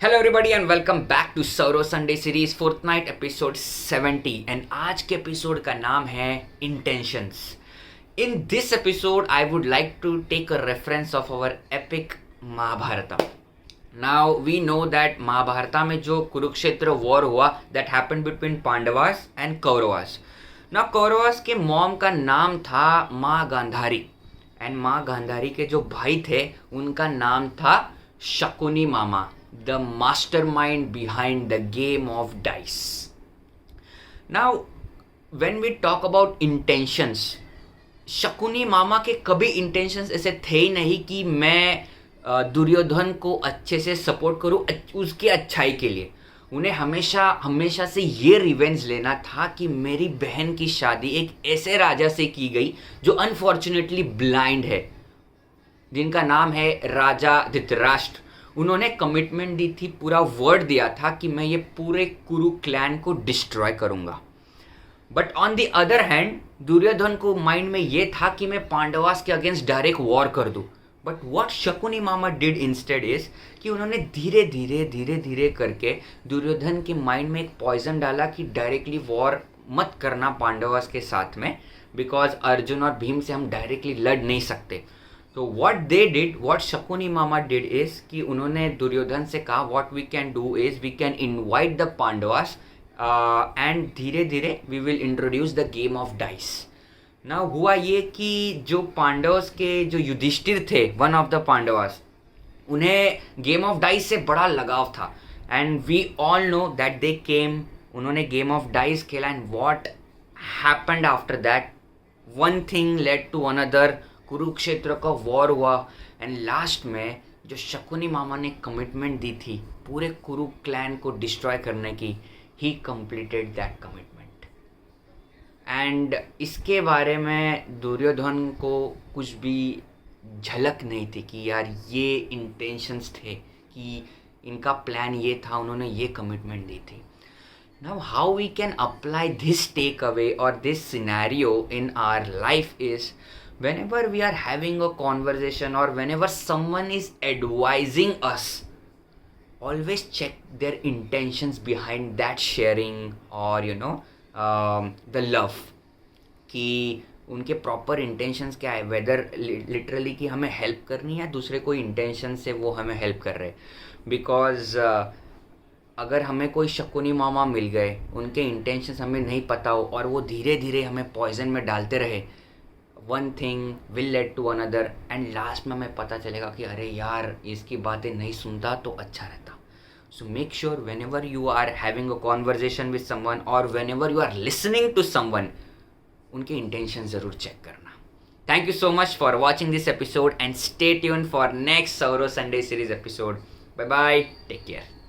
Hello everybody and welcome back to सौरो Sunday series fortnight episode 70 and आज के episode का नाम है intentions. In this episode I would like to take a reference of our epic Mahabharata. Now we know that Mahabharata में जो Kurukshetra war हुआ that happened between Pandavas and Kauravas. Now Kauravas के mom का नाम था माँ गांधारी एंड माँ गांधारी के जो भाई थे उनका नाम था शकुनी मामा, the mastermind behind the game of dice. Now, when we talk about intentions, Shakuni मामा के कभी इंटेंशंस ऐसे थे ही नहीं कि मैं दुर्योधन को अच्छे से सपोर्ट करूं उसके अच्छाई के लिए. उन्हें हमेशा से ये रिवेंज लेना था कि मेरी बहन की शादी एक ऐसे राजा से की गई जो अनफॉर्चुनेटली ब्लाइंड है, जिनका नाम है राजा धृतराष्ट्र. उन्होंने कमिटमेंट दी थी, पूरा वर्ड दिया था कि मैं ये पूरे कुरु क्लैन को डिस्ट्रॉय करूंगा. But on the other hand Duryodhan को माइंड में ये था कि मैं पांडवास के अगेंस्ट डायरेक्ट वॉर कर दूं. But what Shakuni mama did instead is कि उन्होंने धीरे धीरे करके दुर्योधन के माइंड में एक पॉइजन डाला कि डायरेक्टली वॉर मत करना पांडवास के साथ में, बिकॉज अर्जुन और भीम से हम डायरेक्टली लड़ नहीं सकते. तो what Shakuni mama did is कि उन्होंने दुर्योधन से कहा what we can do is we can invite the Pandavas and धीरे धीरे we will introduce the game of dice. Now हुआ ये कि जो पांडवस के जो युधिष्ठिर थे, one of the पांडवास, उन्हें गेम ऑफ डाइस से बड़ा लगाव था and we all know that they came. उन्होंने गेम ऑफ डाइस खेला and what happened after that, one thing led to another. Kurukshetra का वॉर हुआ एंड लास्ट में जो शकुनी मामा ने कमिटमेंट दी थी पूरे कुरु क्लैन को डिस्ट्रॉय करने की, ही कंप्लीटेड दैट कमिटमेंट. एंड इसके बारे में दुर्योधन को कुछ भी झलक नहीं थी कि यार ये इंटेंशंस थे, कि इनका प्लान ये था, उन्होंने ये कमिटमेंट दी थी. Now how we can apply this takeaway or this scenario in our life is whenever we are having a conversation or whenever someone is advising us, always check their intentions behind that sharing or the love, कि उनके proper intentions क्या है, weather literally कि हमें help करनी है दूसरे कोई इंटेंशन से वो हमें हेल्प कर रहे. बिकॉज अगर हमें कोई शकुनी मामा मिल गए, उनके इंटेंशंस हमें नहीं पता हो और वो धीरे धीरे हमें पॉइजन में डालते रहे, one thing will lead to another and last में हमें पता चलेगा कि अरे यार इसकी बातें नहीं सुनता तो अच्छा रहता. So make sure whenever you are having a conversation with someone और whenever you are listening to someone, उनके इंटेंशन ज़रूर चेक करना. Thank you so much for watching this episode and stay tuned for next सौरो Sunday series episode. Bye bye, take care.